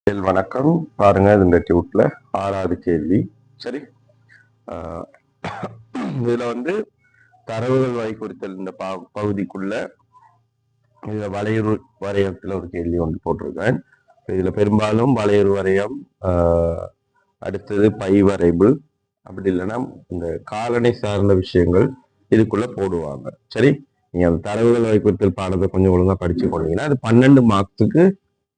வணக்கம். பாருங்க இந்த டியூட்ல 6வது கேள்வி. சரி, ஆஹ் இதுல தரவுகள் வகைப்படுத்தல் இந்த பகுதிக்குள்ள இதுல வளையுறு வரையத்துல ஒரு கேள்வி போட்டிருக்கேன். இதுல பெரும்பாலும் வளையுறு வரையம், அடுத்தது பை வரைவு, அப்படி இல்லைன்னா இந்த காலனை சார்ந்த விஷயங்கள் இதுக்குள்ள போடுவாங்க. சரி, நீங்க அந்த தரவுகள் வகைப்படுத்தல் பாடத்தை கொஞ்சம் ஒழுங்கா படிச்சு போனீங்கன்னா அது 12 மார்க்ஸுக்கு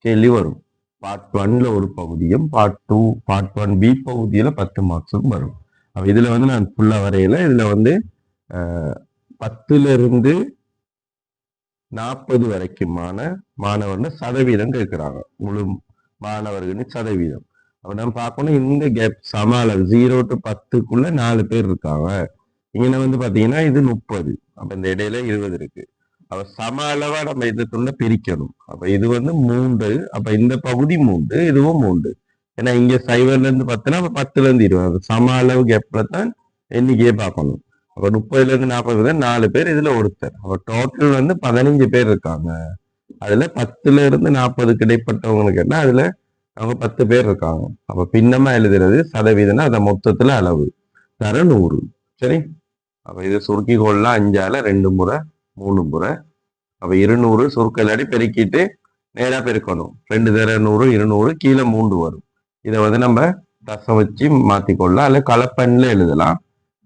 கேள்வி வரும். பார்ட் 1ல ஒரு பகுதியும், பார்ட் 2 பார்ட் 1B பகுதியில 10 மார்க்ஸும் வரும். அப்ப இதுல நான் ஃபுல்லா வரையில. இதுல 10ல இருந்து 40 வரைக்குமான மாணவர்கள் சதவீதம் கேட்கிறாங்க. முழு மாணவர்களின் சதவீதம். அப்ப நம்ம பார்க்கணும், இந்த கேப் சம அளவு 0 to 10க்குள்ள 4 பேர் இருக்காங்க. இங்க பாத்தீங்கன்னா இது 30. அப்ப இந்த இடையில 20 இருக்கு. அப்ப சம அளவா நம்ம இதுக்குள்ள பிரிக்கணும். அப்ப இது 3. அப்ப இந்த பகுதி 3, இதுவும் 3. ஏன்னா இங்க 0ல இருந்து 10னா 10ல இருந்து 20 சம அளவு கேப்ல தான் எண்ணிக்கையே பார்க்கணும். அப்ப 30ல இருந்து 40 4 பேர், இதுல ஒருத்தர். அப்ப டோட்டல் 15 பேர் இருக்காங்க. அதுல 10ல இருந்து 40க்கு இடைப்பட்டவங்களுக்கு என்ன, அதுல அவங்க 10 பேர் இருக்காங்க. அப்ப பின்னமா எழுதுறது சதவீதம்னா அதை மொத்தத்துல அளவு தர 100. சரி, அப்ப இதை சுருக்கி கொள்ளலாம். 5ஆல 2 முறை 3 முறை. அப்ப 200 சுருக்கலாடி பெருக்கிட்டு நேரா பெருக்கணும். 2 தர 100 200, கீழே 3 வரும். இதை நம்ம தசம் வச்சு மாத்திக்கொள்ளலாம். அல்ல கலப்பெண்ல எழுதலாம்.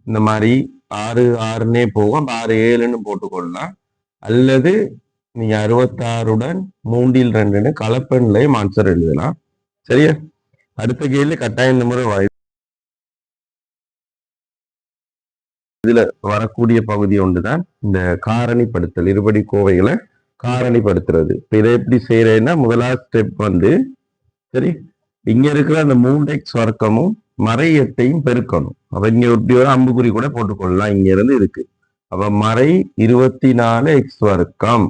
இந்த மாதிரி 6 6ன்னே போகும். 6 7ன்னு போட்டுக்கொள்ளலாம். அல்லது நீங்க 66உடன் 3ல் 2ன்னு கலப்பெண்லையும் ஆன்சர் எழுதலாம். சரியா, அடுத்த கேள்வி கட்டாயம் இந்த முறை இதுல வரக்கூடிய பகுதி ஒன்றுதான் இந்த காரணிப்படுத்தல், இருபடி கோவைகளை காரணிப்படுத்துறது. இதை எப்படி செய்யறேன்னா, முதலாவது ஸ்டெப் சரி, இங்க இருக்கிற அந்த 3x வர்க்கமும் மறை 8ஐயும் பெருக்கணும். அப்ப இங்க இப்படி ஒரு அம்புக்குறி கூட போட்டுக்கொள்ளலாம். இங்க இருந்து இருக்கு. அப்ப மறை 24x வர்க்கம்.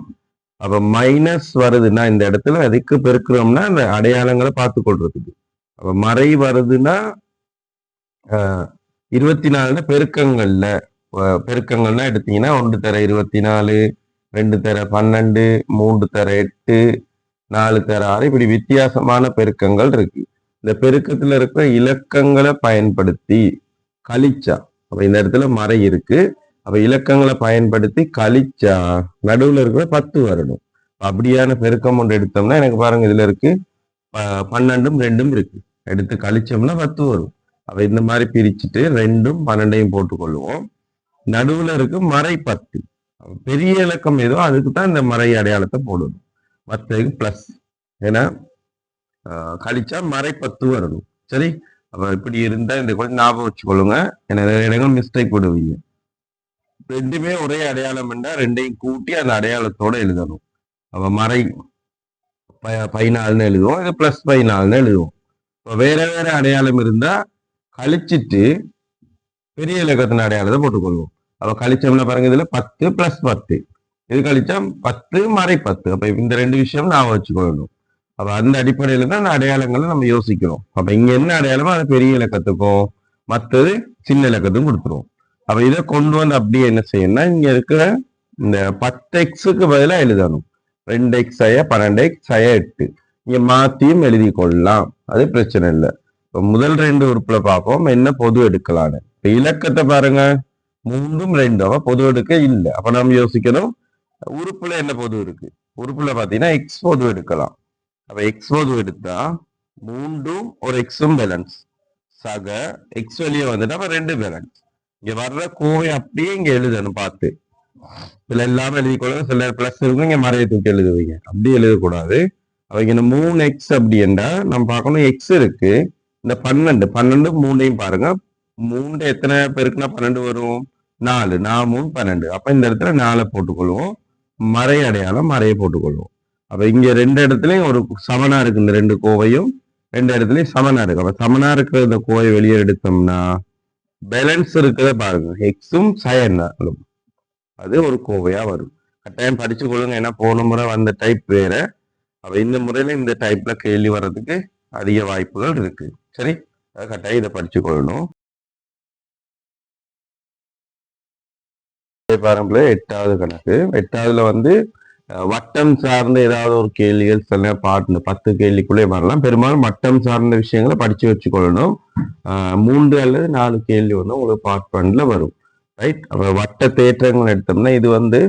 அப்ப மைனஸ் வருதுன்னா இந்த இடத்துல அதுக்கு பெருக்கிறோம்னா அந்த அடையாளங்களை பார்த்து கொள்றதுக்கு. அப்ப மறை வருதுன்னா 24 பெருக்கங்கள்னா எடுத்தீங்கன்னா 1 தர 24, 2 தர 12, 3 தர 8, 4 தர 6, இப்படி வித்தியாசமான பெருக்கங்கள் இருக்கு. இந்த பெருக்கத்துல இருக்கிற இலக்கங்களை பயன்படுத்தி கழிச்சா, அப்ப இந்த இடத்துல மறை இருக்கு. அப்ப இலக்கங்களை பயன்படுத்தி கழிச்சா நடுவுல இருக்கிற 10 வரணும். அப்படியான பெருக்கம் ஒன்று எடுத்தோம்னா எனக்கு பாருங்க, இதுல இருக்கு 12ம் 2ம் இருக்கு. எடுத்து கழிச்சோம்னா 10 வரும். அப்ப இந்த மாதிரி பிரிச்சுட்டு 2ம் 12ஐயும் போட்டுக்கொள்வோம். நடுவுல இருக்கு மறை 10. பெரிய இலக்கம் ஏதோ அதுக்கு தான் இந்த மறை அடையாளத்தை போடணும். மற்றதுக்கு பிளஸ். ஏன்னா கழிச்சா மறை 10 வரணும். சரி, அப்ப இப்படி இருந்தா இந்த கொஞ்சம் ஞாபகம் வச்சுக்கொள்ளுங்க. ஏன்னா இடங்கள் மிஸ்டேக் போடுவீங்க. ரெண்டுமே ஒரே அடையாளம் என்றா 2ஐயும் கூட்டி அந்த அடையாளத்தோட எழுதணும். அப்ப மறை 14ன்னு எழுதுவோம், இது பிளஸ் 14ன்னு எழுதுவோம். இப்போ வேற வேற அடையாளம் இருந்தா கழிச்சிட்டு பெரிய இலக்கத்தின் அடையாளத்தை போட்டுக்கொள்வோம். அப்ப கழிச்சோம்னா பாருங்க, இதுல 10 பிளஸ் 10, இது கழிச்சா 10 மறை 10. அப்ப இந்த 2 விஷயம் நான் வச்சுக்கொள்ளணும். அப்ப அந்த அடிப்படையில தான் அந்த அடையாளங்களை நம்ம யோசிக்கிறோம். அப்ப இங்க என்ன அடையாளமோ அதை பெரிய இலக்கத்துக்கும் மற்றது சின்ன இலக்கத்துக்கும் கொடுத்துருவோம். அப்ப இதை கொண்டு அப்படியே என்ன செய்யணும்னா, இங்க இருக்கிற இந்த 10xக்கு பதிலாக எழுதணும். 2x 12x 8. இங்க மாத்தியும் எழுதி கொள்ளலாம், அது பிரச்சனை இல்லை. இப்ப முதல் 2 உறுப்புல பார்ப்போம் என்ன பொது எடுக்கலான்னு. இப்ப இலக்கத்தை பாருங்க, 3ம் 2ம் பொது எடுக்க இல்லை. அப்ப நம்ம யோசிக்கணும் உறுப்புல என்ன பொது இருக்கு. உறுப்புல பாத்தீங்கன்னா x பொது எடுக்கலாம். அப்ப எக்ஸ் பொது எடுத்தா 3ம் ஒரு எக்ஸும் பேலன்ஸ், சக எக்ஸ் வெளியே வந்துட்டு அப்ப 2 பேலன்ஸ். இங்க வர்ற கோவை அப்படியே இங்க எழுதணும் பார்த்து. இதுல எல்லாமே எழுதிக்கொள்ள. சில பிளஸ் இருக்கும், இங்க மறைய தூக்கி எழுதுவீங்க. அப்படி எழுதக்கூடாது. அவங்க இந்த 3x அப்படி என்றா நம்ம பார்க்கணும், எக்ஸ் இருக்கு. இந்த 12 3ஐயும் பாருங்க. 3 எத்தனை பேருக்குன்னா 12 வரும்? 4 3 12. அப்ப இந்த இடத்துல 4 போட்டுக்கொள்வோம். மறை அடையாளம் மறைய போட்டுக்கொள்வோம். அப்ப இங்க 2 இடத்துலயும் ஒரு சமனா இருக்கு. இந்த 2 கோவையும் 2 இடத்துலயும் சமனா இருக்கு. அப்ப சமனா இருக்கிற இந்த கோவை வெளியே எடுத்தோம்னா பேலன்ஸ் இருக்கிறத பாருங்க, எக்ஸும் சயனாலும் அது ஒரு கோவையா வரும். கட்டாயம் படிச்சு கொள்ளுங்க. ஏன்னா போன முறை வந்த டைப் வேற. அப்ப இந்த முறையில இந்த டைப்ல கேள்வி வர்றதுக்கு அதிக வாய்ப்புகள் இருக்கு. சரி, கட்டாயம் இதை படிச்சு கொள்ளணும். பாருங்களேன், 8வது கணக்கு. 8வதுல வட்டம் சார்ந்த ஏதாவது ஒரு கேள்விகள் சில பாட்டு 10 கேள்விக்குள்ளே வரலாம். பெரும்பாலும் வட்டம் சார்ந்த விஷயங்களை படிச்சு வச்சுக்கொள்ளணும். 3 அல்லது 4 கேள்வி வந்து உங்களுக்கு பார்ட் 1ல வரும். ரைட். அப்ப வட்ட தேற்றங்கள் எடுத்தோம்னா இது வந்து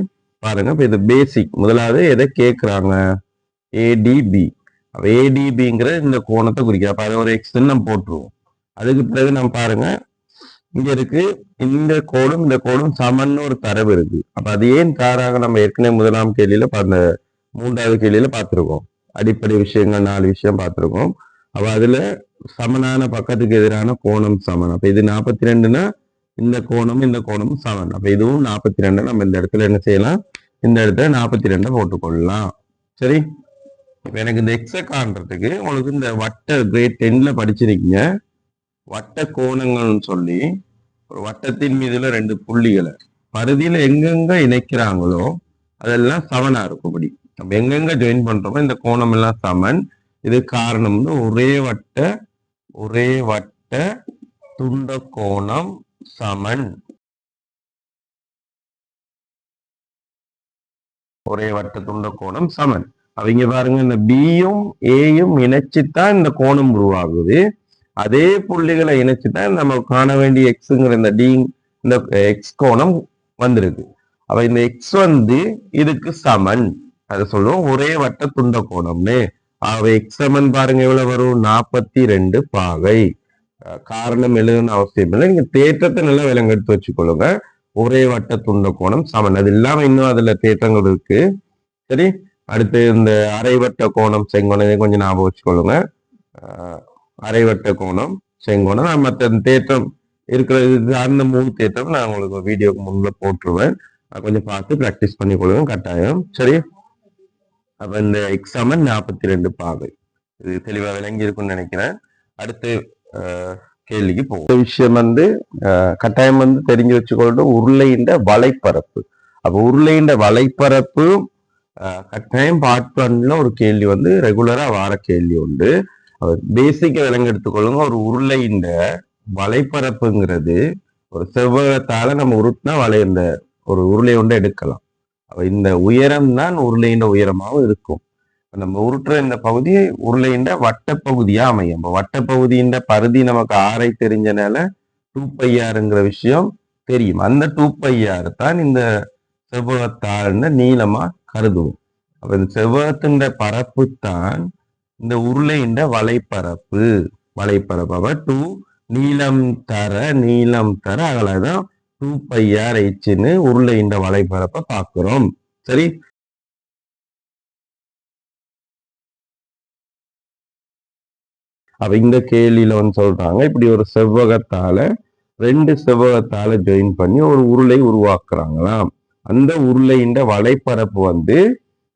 பாருங்க, இப்ப இது பேசிக். முதலாவது எதை கேட்கிறாங்க? ஏடிபி. அப்ப ஏடிபிங்கிறது இந்த கோணத்தை குறிக்க. அப்ப அதை ஒரு எக்ஸ்ன்னு நம்ம போட்டுருவோம். அதுக்கு பிறகு நம்ம பாருங்க, இங்க இருக்கு இந்த கோடும் இந்த கோடும் சமன்னு ஒரு தரவு இருக்கு. அப்ப அது ஏன் தாராக நம்ம ஏற்கனவே முதலாம் கேள்வியில அந்த 3வது கேள்வியில பார்த்திருக்கோம். அடிப்படை விஷயங்கள் 4 விஷயம் பார்த்திருக்கோம். அப்ப அதுல சமனான பக்கத்துக்கு எதிரான கோணம் சமன். அப்ப இது 42னா இந்த கோணமும் சமன். அப்ப இதுவும் 42. நம்ம இந்த இடத்துல என்ன செய்யலாம்? இந்த இடத்துல 42 போட்டுக்கொள்ளலாம். சரி. இப்ப எனக்கு இந்த எக்ஸ காண்றதுக்கு உங்களுக்கு இந்த வட்ட கிரேட் 10ல படிச்சிருக்கீங்க. வட்ட கோணங்கள்னு சொல்லி ஒரு வட்டத்தின் மீதுல 2 புள்ளிகளை பரிதியில எங்கெங்க இணைக்கிறாங்களோ அதெல்லாம் சமனா இருக்கும். இப்படி நம்ம எங்கெங்க ஜாயின் பண்றோமோ இந்த கோணம் எல்லாம் சமன். இது காரணம் வந்து ஒரே வட்ட துண்ட கோணம் சமன். ஒரே வட்ட துண்ட கோணம் சமன். அவங்க பாருங்க, இந்த பியும் ஏயும் இணைச்சுதான் இந்த கோணம் உருவாகுது. அதே புள்ளிகளை இணைச்சுதான் நம்ம காண வேண்டிய எக்ஸுங்கிற இந்த டி இந்த எக்ஸ் கோணம் வந்திருக்கு. அப்ப இந்த எக்ஸ் வந்து இதுக்கு சமன். அதை சொல்லுவோம் ஒரே வட்ட துண்ட கோணம்னு. ஆகவே எக்ஸ் சமன் பாருங்க எவ்வளவு வரும்? 42 பாகை. காரணம் எழுதுன்னு அவசியம் இல்லை. நீங்க தேற்றத்தை நல்லா விலங்கெடுத்து வச்சுக்கொள்ளுங்க. ஒரே வட்ட துண்ட கோணம் சமன். அது இல்லாம இன்னும் அதுல தேற்றங்கள் இருக்கு. சரி. அடுத்து இந்த அரைவட்ட கோணம் செங்கோணம் கொஞ்சம் ஞாபகம் வச்சுக்கொள்ளுங்க. அரைவட்ட கோணம் செங்கோணம் மற்ற தேற்றம் இருக்கிறது. அந்த 3 தேற்றம் நான் உங்களுக்கு வீடியோக்கு முன்ன போட்டுருவேன். கொஞ்சம் பார்த்து பிராக்டிஸ் பண்ணி கொள்ளுங்க கட்டாயம். சரி. அப்ப இந்த எக்ஸ் சமன் 42 பாகை. இது தெளிவா விளங்கி இருக்குன்னு நினைக்கிறேன். அடுத்து கேள்விக்கு போகும். விஷயம் வந்து கட்டாயம் வந்து தெரிஞ்சு வச்சுக்கொள்ளும் உருளையின் வலைப்பரப்பு. அப்ப உருளையின் வலைப்பரப்பு கட்டாயம் பார்ட் 1ல ஒரு கேள்வி வந்து ரெகுலரா வார கேள்வி உண்டு. பேசிக்க விலங்கு எடுத்துக்கொள்ளுங்க. ஒரு உருளையின் வலைப்பரப்புங்கிறது ஒரு செவ்வகத்தால நம்ம உருட்டினா இந்த ஒரு உருளை ஒன்று எடுக்கலாம். இந்த உயரம் தான் உருளையின் உயரமாகவும் இருக்கும். நம்ம உருட்டுற இந்த பகுதி உருளையின் வட்ட பகுதியா அமையும். வட்ட பகுதியின் பருதி நமக்கு ஆரை தெரிஞ்சனால 2πrங்கிற விஷயம் தெரியும். அந்த 2πr தான் இந்த செவ்வகத்தாழ்ந்த நீளமா கருதுவோம். அப்ப இந்த செவ்வகத்தின் பரப்பு தான் இந்த உருளையின் வலைப்பரப்பு. அப்ப 2 நீளம் தர அகலதான் 2πrhன்னு உருளையின் வலைப்பரப்பை பார்க்கிறோம். சரி. அப்ப இந்த கேள்வியில வந்து சொல்றாங்க, இப்படி ஒரு செவ்வகத்தால 2 செவ்வகத்தால ஜாயின் பண்ணி ஒரு உருளை உருவாக்குறாங்களாம். அந்த உருளையின் வலைப்பரப்பு வந்து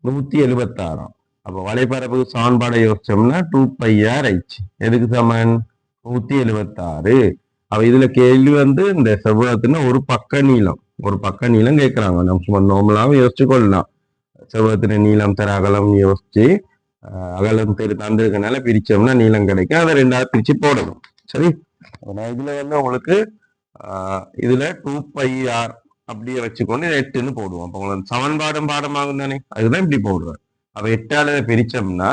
176. அப்ப வலைப்பரப்பு சமன்பாடை யோசிச்சோம்னா 2πrh எதுக்கு சமன்? 176. அப்ப இதுல கேள்வி வந்து இந்த செவ்வகத்துல ஒரு பக்க நீளம் கேட்கிறாங்க. நம்ம சும்மா நார்மலாவும் யோசிச்சு கொள்ளலாம். செவ்வகத்துல நீளம் தர அகலம் யோசிச்சு அகலம் தந்திருக்கனால பிரிச்சோம்னா நீளம் கிடைக்கும். அதை 2ஆவது பிரிச்சு போடணும். சரி. நான் இதுல வந்து உங்களுக்கு இதுல 2πr அப்படியே வச்சுக்கொண்டு 8ன்னு போடுவோம். அப்ப உங்களுக்கு சமன்பாடும் பாடமாகும் தானே, அதுதான் இப்படி போடுறேன். அப்ப 8ஆல பிரிச்சோம்னா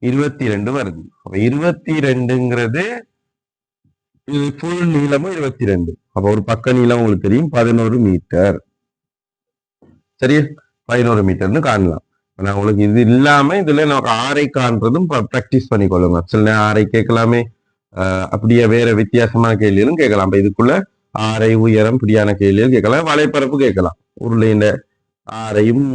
22 வருது. அப்ப 22ங்கிறது ஃபுல் நீளமும் 22. அப்ப ஒரு பக்க நீளம் உங்களுக்கு தெரியும் 11 மீட்டர். சரியா? 11 மீட்டர்னு காணலாம். நான் உங்களுக்கு இது இல்லாம இதுல நமக்கு ஆரை காண்றதும் பிராக்டிஸ் பண்ணிக்கொள்ளுங்க. சில நேரம் ஆரை கேட்கலாமே, அப்படியே வேற வித்தியாசமான கேள்விகளும் கேட்கலாம். அப்ப இதுக்குள்ள ஆரை உயரம் இப்படியான கேள்விகள் கேட்கலாம். வலைப்பரப்பு கேட்கலாம். உருளையின் ஆரையும்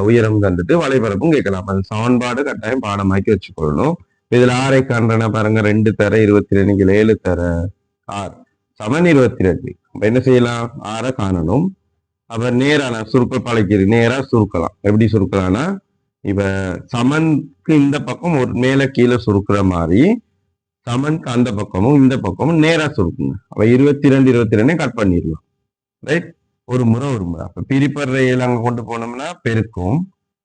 உயரம் கண்டுட்டு வலைப்பரப்பும் கேட்கலாம். அது சமன்பாடு கட்டாயம் பாடமாக்கி வச்சுக்கொள்ளணும். இதுல ஆரை காண்றன பாருங்க, 2 தர 22 7 தர 6 சமன் 22. அப்ப என்ன செய்யலாம்? ஆரை காணணும். அப்ப நேரா நான் சுருக்க பழக்கிறது நேரா சுருக்கலாம். எப்படி சுருக்கலாம்னா, இப்ப சமனுக்கு இந்த பக்கம் ஒரு மேல கீழே சுருக்குற மாதிரி சமனுக்கு அந்த பக்கமும் இந்த பக்கமும் நேரா சுருக்குங்க. அப்ப 22 22 கட் பண்ணிடலாம். ரைட். ஒரு முறை. அப்ப பிரிப்பர் அங்க கொண்டு போனோம்னா பெருக்கும்.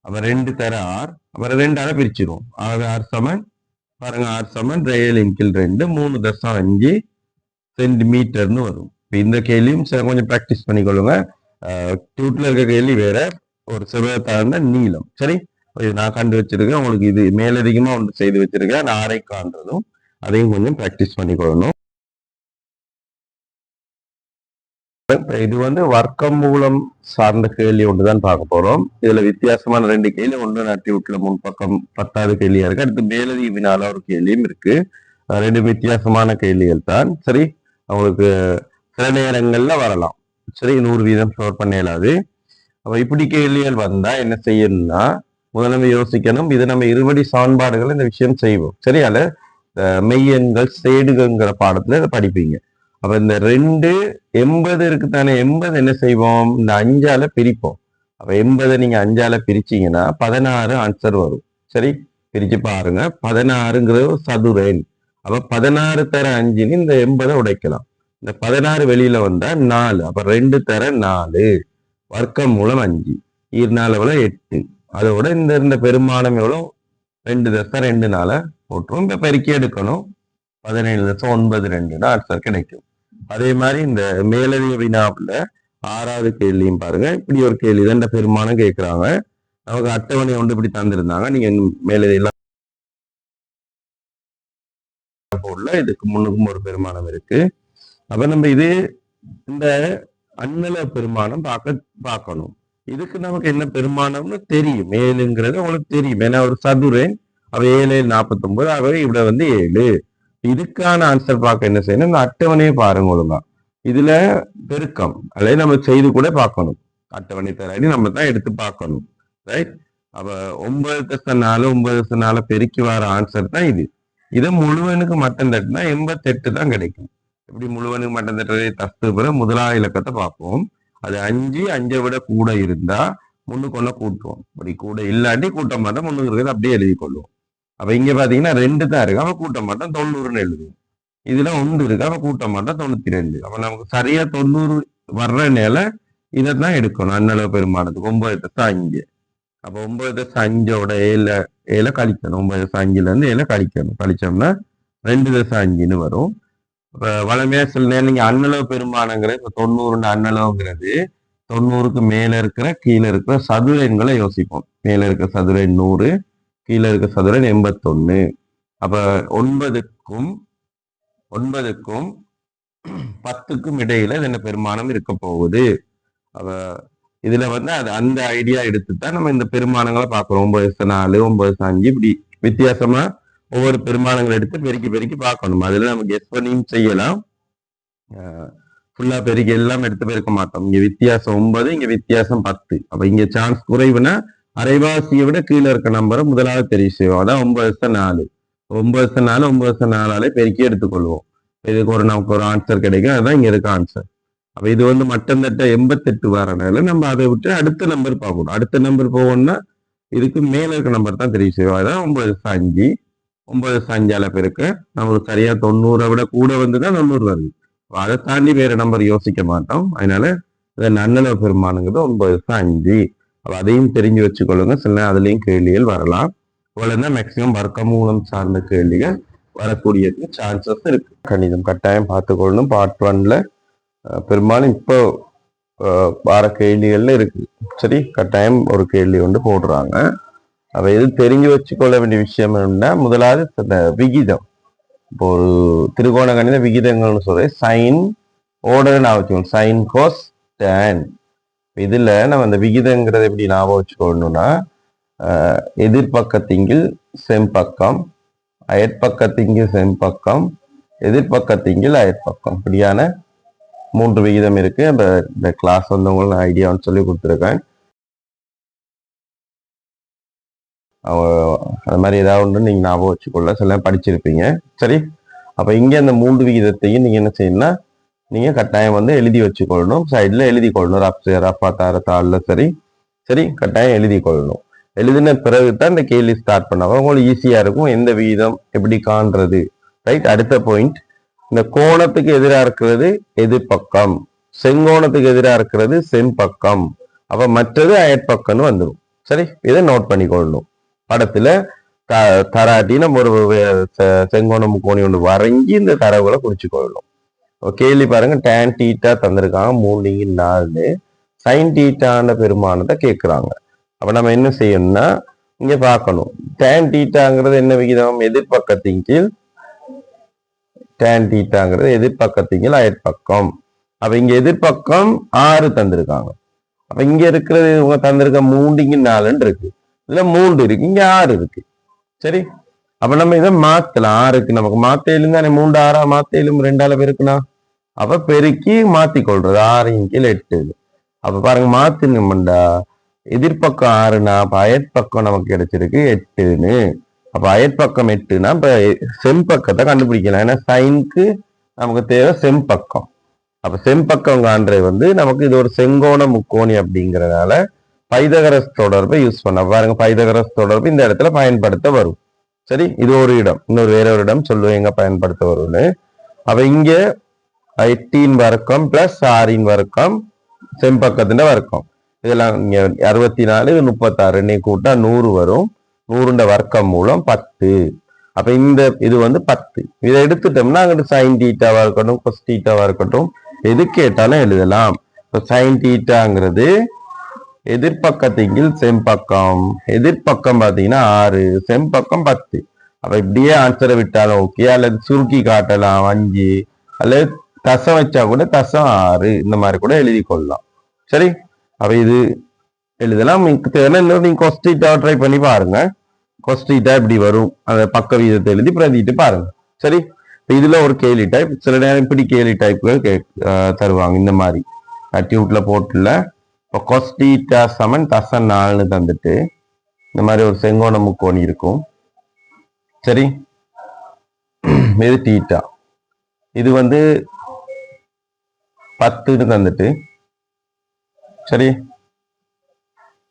அப்ப 2 தர 6. அப்புறம் 2ஆல பிரிச்சிருவோம். ஆகவே 6 சமன் பாருங்க, 6 சமன் 7x2 3.5 சென்டிமீட்டர்னு வரும். இந்த கேள்வியும் கொஞ்சம் பிராக்டிஸ் பண்ணிக்கொள்ளுங்க. டியூட்ல இருக்க கேள்வி வேற, ஒரு செவ்வகத்தான நீளம். சரி, இது நான் கண்டு வச்சிருக்கேன். உங்களுக்கு இது மேலதிகமா ஒன்று செய்து வச்சிருக்கேன். நான் ஆரைக்கான்றதும் அதையும் கொஞ்சம் பிராக்டிஸ் பண்ணிக்கொள்ளணும். இது வர்க்கமூலம் சார்ந்த கேள்வி ஒன்றுதான் பார்க்க போறோம். இதுல வித்தியாசமான 2 கேள்வி, ஒன்று நட்டி விட்டுல முன்பக்கம் 10வது கேள்வியா இருக்கு. அடுத்து மேலதிக வினால ஒரு கேள்வியும் இருக்கு. 2 வித்தியாசமான கேள்விகள் தான். சரி, அவங்களுக்கு சில நேரங்கள்ல வரலாம். சரி, 100% ஸ்கோர் பண்ண இயலாது. அப்ப இப்படி கேள்விகள் வந்தா என்ன செய்யணும்னா, முதல்ல நம்ம யோசிக்கணும். இது நம்ம இருபடி சமன்பாடுகள் இந்த விஷயம் செய்வோம். சரி, அதுல மெய்யெண்கள் சேடுகள்ங்கிற பாடத்துல இதை படிப்பீங்க. அப்ப இந்த 2 80 இருக்குதானே, 80 என்ன செய்வோம், இந்த 5ஆல பிரிப்போம். அப்ப 80 நீங்க 5ஆல பிரிச்சீங்கன்னா 16 ஆன்சர் வரும். சரி, பிரிச்சு பாருங்க. 16ங்கிறது ஒரு சதுர எண். அப்ப 16 தர 5ன்னு இந்த 80 உடைக்கலாம். இந்த 16 வெளியில வந்தா 4. அப்ப 2 தர 4 வர்க்கம் மூலம் 5 4 எவ்வளவு 8. அதோட இந்த பெருமானம் எவ்வளவு 2 தசை 2 4 போட்டுரும். இப்ப பெருக்கி எடுக்கணும். 17.92 ஆன்சர் கிடைக்கும். அதே மாதிரி இந்த மேலதிக வினாவுல 6வது கேள்வியும் பாருங்க. இப்படி ஒரு கேள்வி தான் இந்த பெருமானம் கேட்கிறாங்க. நமக்கு அட்டவணை ஒன்று இப்படி தந்திருந்தாங்க. நீங்க மேலதிக இதுக்கு முன்னுக்கும் ஒரு பெருமானம் இருக்கு. அப்ப நம்ம இது இந்த அண்ணல பெருமானம் பார்க்கணும். இதுக்கு நமக்கு என்ன பெருமானம்னு தெரியும். 7ங்கிறது உங்களுக்கு தெரியும். ஏன்னா ஒரு சதுரன். அவ 7 49. ஆகவே இவ்வளவு 7. இதுக்கான ஆன்சர் பார்க்க என்ன செய்யணும், இந்த அட்டவணையை பாருங்க ஒழுங்கா. இதுல பெருக்கம் அல்லது நம்ம செய்து கூட பார்க்கணும். அட்டவணை தராடி நம்ம தான் எடுத்து பார்க்கணும். ரைட். அப்ப 9+4 9+4 பெருக்கி வர ஆன்சர் தான் இது. இதை முழுவனுக்கு மட்டம் தட்டுனா 88 தான் கிடைக்கும். எப்படி முழுவனுக்கு மட்டம் தட்டுறதை தஸ்து முதலாவது இலக்கத்தை பார்ப்போம். அது 5 5 விட கூட இருந்தா முன்னுக்கு ஒண்ணு கூட்டுவோம். அப்படி கூட இல்லாட்டி கூட்ட மாட்டோம். முன்னுக்கு இருக்கிறது அப்படியே எழுதி கொள்வோம். அப்ப இங்க பாத்தீங்கன்னா 2 தான் இருக்கு. அவன் கூட்ட மாட்டோம் 90ன்னு எழுதுவோம். இதுல 1 இருக்கு. அவன் கூட்ட மாட்டோம் 92. அப்ப நமக்கு சரியா 90 வர்ற நேர இதைத்தான் எடுக்கணும். அண்ணளவு பெருமானத்துக்கு 9+5. அப்ப 9+5ஓட 7 கழிக்கணும். 9+5ல இருந்து 7 கழிக்கணும். கழிச்சோம்னா 2+5ன்னு வரும். இப்ப வளமையா சில நேரம் நீங்க அண்ணளவு பெருமானங்கிற இப்ப 90 அண்ணளவுங்கிறது 90க்கு மேல இருக்கிற கீழே இருக்கிற சதுர எண்களை யோசிப்போம். மேல இருக்கிற சதுர எண் 100, கீழே இருக்க சதுரன் 81. அப்ப 9க்கும் 10க்கும் இடையில என்ன பெருமானம் இருக்க போகுது. அப்ப இதுல அது அந்த ஐடியா எடுத்துதான் நம்ம இந்த பெருமானங்களை பார்க்கிறோம். 9+4 9+5 இப்படி வித்தியாசமா ஒவ்வொரு பெருமானங்களை எடுத்து பெருக்கி பெருக்கி பார்க்கணும். அதுல நம்ம கெஸ் பண்ணியும் செய்யலாம். ஃபுல்லா பெருக்கி எல்லாம் எடுத்து பெருக்க மாட்டோம். இங்க வித்தியாசம் 9, இங்க வித்தியாசம் 10. அப்ப இங்க சான்ஸ் குறைவுனா அரைவாசியை விட கீழே இருக்க நம்பரை முதலாவது தெரிவு செய்வோம். அதான் 9+4 9+4 பெருக்கி எடுத்துக்கொள்வோம். இதுக்கு நமக்கு ஒரு ஆன்சர் கிடைக்கும். அதுதான் இங்க இருக்க ஆன்சர். அப்ப இது மட்டம் தட்ட 88 வரனால நம்ம அதை விட்டு அடுத்த நம்பர் பார்க்கணும். அடுத்த நம்பர் போவோம்னா இதுக்கு மேல இருக்க நம்பர் தான் தெரிவு செய்வோம். அதான் 9+5 9+5 பெருக்க நம்மளுக்கு சரியா 90 விட கூட வந்துதான் 90 வருது. அதை தாண்டி வேற நம்பர் யோசிக்க மாட்டோம். அதனால நன்னளவு பெருமானங்கிறது 9+5. அதையும் தெரிஞ்சு வச்சுக்கொள்ளுங்க. சில அதுலயும் கேள்விகள் வரலாம். இவ்வளவுதான் மேக்சிமம் வர்க்கமூலம் சார்ந்த கேள்விகள் வரக்கூடியதுக்கு சான்சஸ் இருக்கு. கணிதம் கட்டாயம் பார்த்துக்கொள்ளணும். பார்ட் 1ல பெரும்பாலும் இப்போ வர கேள்விகள்ல இருக்கு. சரி, கட்டாயம் ஒரு கேள்வி போடுறாங்க. அப்ப எது தெரிஞ்சு வச்சுக்கொள்ள வேண்டிய விஷயம் என்னன்னா, முதலாவது விகிதம். இப்போ ஒரு திரிகோண கணித விகிதங்கள்னு சொல்றேன். சைன் ஓர்டர் ஞாபகம் வச்சுக்கணும். சைன் கோஸ் டேன். இதுல நம்ம அந்த விகிதங்கிறத எப்படி ஞாபகம் வச்சுக்கணும்னா, எதிர்பக்கத்திங்கில் செம்பக்கம், அயற்பக்கத்திங்கில் செம்பக்கம், எதிர்பக்கத்திங்கில் அயற்பக்கம், இப்படியான 3 விகிதம் இருக்கு. இந்த கிளாஸ் உங்களுக்கு ஐடியான்னு சொல்லி கொடுத்துருக்கேன். அது மாதிரி ஏதாவது ஒன்று நீங்க ஞாபகம் வச்சுக்கொள்ள சில படிச்சிருப்பீங்க. சரி, அப்ப இங்க அந்த 3 விகிதத்தையும் நீங்க என்ன செய்யணும்னா, நீங்க கட்டாயம் எழுதி வச்சுக்கொள்ளணும். சைட்ல எழுதி கொள்ளணும். ரப்பா தாரத்தாள்ல சரி சரி கட்டாயம் எழுதி கொள்ளணும். எழுதின பிறகுதான் இந்த கேள்வி ஸ்டார்ட் பண்ணாம உங்களுக்கு ஈஸியா இருக்கும். எந்த விகிதம் எப்படி காண்றது. ரைட். அடுத்த பாயிண்ட், இந்த கோணத்துக்கு எதிராக இருக்கிறது எதிர்பக்கம், செங்கோணத்துக்கு எதிராக இருக்கிறது செம்பக்கம். அப்ப மற்றது அயற்பக்கம்னு வந்துடும். சரி, இதை நோட் பண்ணிக்கொள்ளணும். படத்துல தராட்டி நம்ம ஒரு செங்கோணம் கோணி ஒன்று வரைஞ்சி இந்த தரவுகளை குறிச்சு கொள்ளணும். கேள்வி பாருங்க, tan θ தந்திருக்காங்க 3 4. சைன் டீட்டான பெருமானத்தை கேட்கிறாங்க. அப்ப நம்ம என்ன செய்யணும்னா இங்க பார்க்கணும், டேன் டீட்டாங்கிறது என்ன விகிதம், எதிர்பக்கத்தின் கீழ் டேன் டீட்டாங்கிறது எதிர்பக்கத்தின் கீழ் அயற்பக்கம். அப்ப இங்க எதிர்பக்கம் 6 தந்திருக்காங்க. அப்ப இங்க இருக்கிறது இவங்க தந்திருக்க 3 இங்க 4 இருக்கு, இதுல 3 இருக்கு, இங்க 6 இருக்கு. சரி, அப்ப நம்ம இதை மாத்தலாம். 6க்கு நமக்கு மாத்தையிலும் தானே, 3 6 மாத்தையிலும் 2ஆல பெருக்குனா அப்ப பெருக்கி மாத்தி கொள்றது 6 கீழ் 8. அப்ப பாருங்க மாத்தினோம்டா எதிர்பக்கம் 6னா அப்ப அயற்பக்கம் நமக்கு கிடைச்சிருக்கு 8ன்னு. அப்ப அயற்பக்கம் 8னா இப்ப செம்பக்கத்தை கண்டுபிடிக்கலாம். ஏன்னா சைனுக்கு நமக்கு தேவை செம்பக்கம். அப்ப செம்பக்கம் காண்றது வந்து நமக்கு இது ஒரு செங்கோண முக்கோணி அப்படிங்கறதால பைதகரஸ் தொடர்பை யூஸ் பண்ண பாருங்க. பைதகரஸ் தொடர்பு இந்த இடத்துல பயன்படுத்த வரும். சரி, இது ஒரு இடம். இன்னொரு வேற ஒரு இடம் சொல்லுவேன் எங்க பயன்படுத்த வரும்னு. அப்ப இங்க 8 வர்க்கம் பிளஸ் 6 வர்க்கம் செம்பக்கத்தின் வர்க்கம். இதெல்லாம் இங்க 64 36 இன்னைக்கு கூட்டா 100 வரும். 100 வர்க்கம் மூலம் 10. அப்ப இந்த இது வந்து 10. இதை எடுத்துட்டோம்னா அங்கிட்டு சைன் டீட்டாவா இருக்கட்டும் கொஸ் டீட்டாவா இருக்கட்டும் எது கேட்டாலும் எழுதலாம். சைன் டீட்டாங்கிறது எதிர்பக்கத்தின் கீழ் செம்பக்கம். எதிர்பக்கம் பாத்தீங்கன்னா 6, செம்பக்கம் 10. அப்ப இப்படியே ஆன்சரை விட்டாலும் ஓகே, அல்லது சுருக்கி காட்டலாம் 5, அல்லது தசம் வச்சா கூட தசம் 6 இந்த மாதிரி கூட எழுதி கொள்ளலாம். சரி, அப்ப இது எழுதலாம். நீங்க கொஸ்டீட்டா ட்ரை பண்ணி பாருங்க. கொஸ்டீட்டா இப்படி வரும், அந்த பக்க வீதத்தை எழுதி பிரதிட்டு பாருங்க. சரி, இதுல ஒரு கேள்வி டைப், சில நேரம் இப்படி கேள்வி டைப்புகள் தருவாங்க இந்த மாதிரி டியூட்ல போட்டுல. இப்போ கொஸ்டீட்டா சமன் தசம் 4 தந்துட்டு இந்த மாதிரி ஒரு செங்கோண முக்கோணி இருக்கும். சரி, இது டீட்டா, இது வந்து 10ன்னு தந்துட்டு, சரி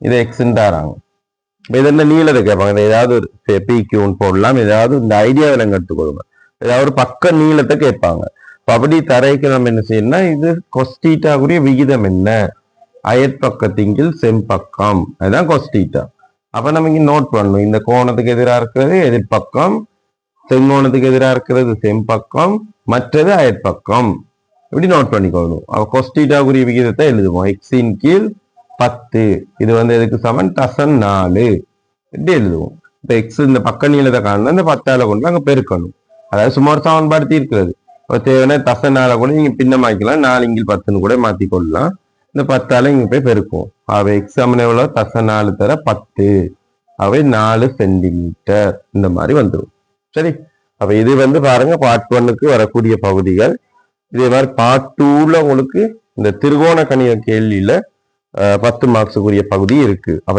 இது எக்ஸ்ன்னு தராங்க. இது என்ன நீளத்தை கேட்பாங்க, ஏதாவது ஒரு பிக்யூன்னு போடலாம், ஏதாவது இந்த ஐடியாவில் எங்க எடுத்துக்கொள்ளுங்க, ஏதாவது ஒரு பக்க நீளத்தை கேட்பாங்க. அப்படி தரைக்கு நம்ம என்ன செய்யணும்னா இது கொஸ்டீட்டாக்குரிய விகிதம் என்ன, அயற்பக்கத்தின் கீழ் செம்பக்கம், அதுதான் கொஸ்டீட்டா. அப்ப நம்ம இங்க நோட் பண்ணணும், இந்த கோணத்துக்கு எதிராக இருக்கிறது எதிர்பக்கம், செங்கோணத்துக்கு எதிராக இருக்கிறது செம்பக்கம், மற்றது அயற்பக்கம். இப்படி நோட் பண்ணிக்கொள்ளணும். அப்ப கொஸ்டீட்டாக்குரிய விகிதத்தை எழுதுவோம். எக்ஸின் கீழ் 10, இது வந்து எதுக்கு சமன் தசம் 4 இப்படி எழுதுவோம். இப்ப எக்ஸ் இந்த பக்க நீளத்தை காணணும், இந்த 10ஆல கொண்டு அங்க பெருக்கணும். அதாவது சுமார் சமன்பாடு தீர்க்கிறது. தேவையான தசம் 4 கூட நீங்க பின்னமாக்கலாம், 4 இங்கில் 10ன்னு கூட மாத்தி கொள்ளலாம். இந்த 10ஆல இங்க போய் பெருக்கும். அவை எக்ஸ் சமன் எவ்வளவு, தசம் 4 தர 10, அவை 4 சென்டிமீட்டர் இந்த மாதிரி வந்துடும். சரி, அப்ப இது வந்து பாருங்க பார்ட் 1க்கு வரக்கூடிய பகுதிகள். இதே மாதிரி பார்ட் 2ல உங்களுக்கு இந்த திருகோண கணித கேள்வியில 10 மார்க்ஸுக்குரிய பகுதி இருக்கு. அப்ப